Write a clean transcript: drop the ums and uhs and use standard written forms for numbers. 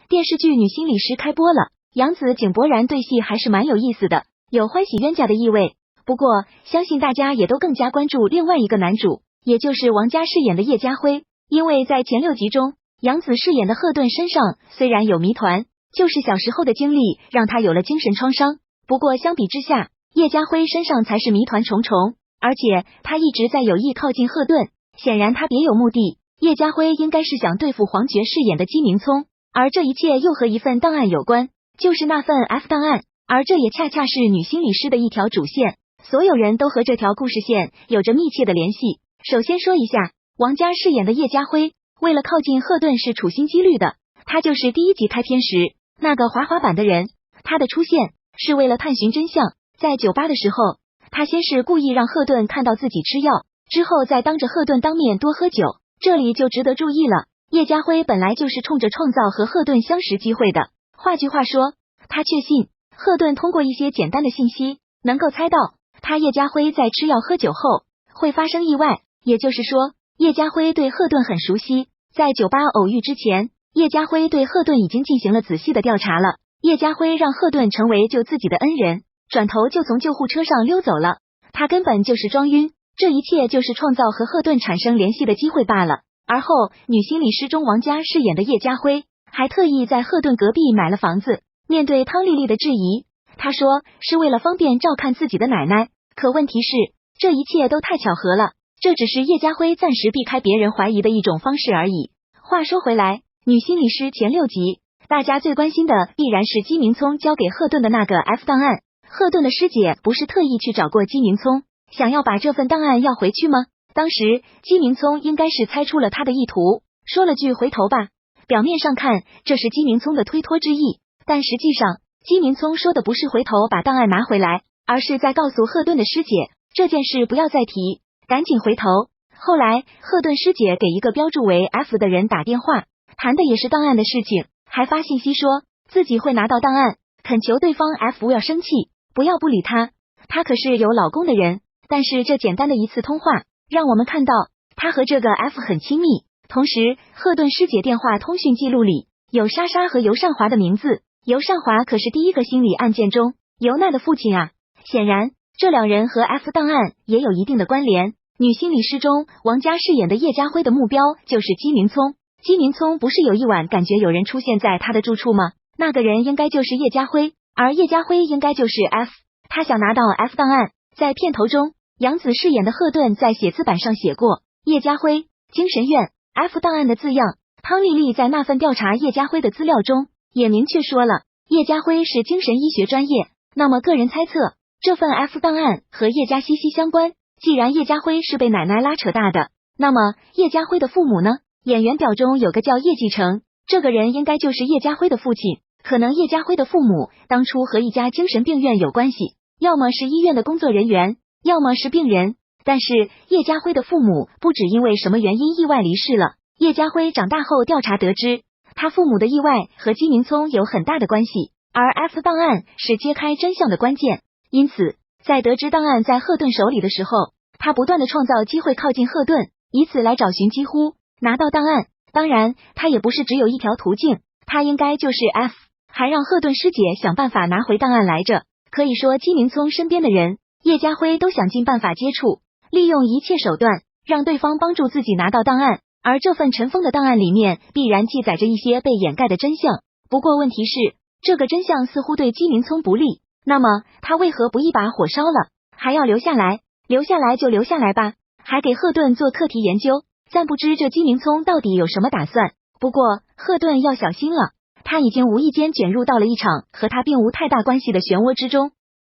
电视剧《女心理师》开播了，杨紫、井柏然对戏还是蛮有意思的，有欢喜冤家的意味。不过，相信大家也都更加关注另外一个男主，也就是王佳饰演的叶家辉。因为在前6集中，杨紫饰演的贺顿身上虽然有谜团，就是小时候的经历让他有了精神创伤。不过相比之下，叶家辉身上才是谜团重重，而且他一直在有意靠近贺顿，显然他别有目的。叶家辉应该是想对付黄觉饰演的姬明聪，而这一切又和一份档案有关，就是那份 F 档案，而这也恰恰是女心理师的一条主线，所有人都和这条故事线有着密切的联系。首先说一下，王佳饰演的叶家辉，为了靠近贺顿是处心积虑的，他就是第1集开篇时那个滑滑板的人，他的出现是为了探寻真相。在酒吧的时候，他先是故意让贺顿看到自己吃药，之后再当着贺顿当面多喝酒。这里就值得注意了，叶家辉本来就是冲着创造和贺顿相识机会的。换句话说，他确信贺顿通过一些简单的信息能够猜到他叶家辉在吃药喝酒后会发生意外，也就是说叶家辉对贺顿很熟悉。在酒吧偶遇之前，叶家辉对贺顿已经进行了仔细的调查了。叶家辉让贺顿成为救自己的恩人，转头就从救护车上溜走了，他根本就是装晕，这一切就是创造和贺顿产生联系的机会罢了。而后女心理师中王佳饰演的叶家辉还特意在贺顿隔壁买了房子。面对汤丽丽的质疑，他说是为了方便照看自己的奶奶，可问题是这一切都太巧合了，这只是叶家辉暂时避开别人怀疑的一种方式而已。话说回来，女心理师前6集大家最关心的必然是姬明聪交给贺顿的那个 F 档案。贺顿的师姐不是特意去找过姬明聪，想要把这份档案要回去吗？当时姬明聪应该是猜出了他的意图，说了句回头吧。表面上看这是姬明聪的推脱之意，但实际上姬明聪说的不是回头把档案拿回来，而是在告诉贺顿的师姐这件事不要再提，赶紧回头。后来贺顿师姐给一个标注为 F 的人打电话，谈的也是档案的事情，还发信息说自己会拿到档案，恳求对方 F 不要生气，不要不理他，他可是有老公的人。但是这简单的一次通话让我们看到他和这个 F 很亲密。同时贺顿师姐电话通讯记录里有莎莎和尤尚华的名字，尤尚华可是第1个心理案件中尤娜的父亲啊，显然这2人和 F 档案也有一定的关联。女心理师中王佳饰演的叶家辉的目标就是姬明聪，姬明聪不是有一晚感觉有人出现在他的住处吗？那个人应该就是叶家辉，而叶家辉应该就是 F， 他想拿到 F 档案。在片头中，杨紫饰演的贺顿在写字板上写过叶家辉精神院 F 档案的字样，汤丽丽在那份调查叶家辉的资料中也明确说了叶家辉是精神医学专业。那么个人猜测，这份 F 档案和叶家息息相关。既然叶家辉是被奶奶拉扯大的，那么叶家辉的父母呢？演员表中有个叫叶继成，这个人应该就是叶家辉的父亲。可能叶家辉的父母当初和一家精神病院有关系，要么是医院的工作人员，要么是病人。但是叶家辉的父母不只因为什么原因意外离世了，叶家辉长大后调查得知，他父母的意外和姬明聪有很大的关系，而 F 档案是揭开真相的关键。因此在得知档案在贺顿手里的时候，他不断的创造机会靠近贺顿，以此来找寻几乎拿到档案。当然他也不是只有一条途径，他应该就是 F， 还让贺顿师姐想办法拿回档案来着。可以说姬明聪身边的人叶家辉都想尽办法接触，利用一切手段让对方帮助自己拿到档案，而这份尘封的档案里面必然记载着一些被掩盖的真相。不过问题是这个真相似乎对姬明聪不利，那么他为何不一把火烧了，还要留下来？留下来就留下来吧，还给贺顿做课题研究，暂不知这姬明聪到底有什么打算。不过贺顿要小心了，他已经无意间卷入到了一场和他并无太大关系的漩涡之中。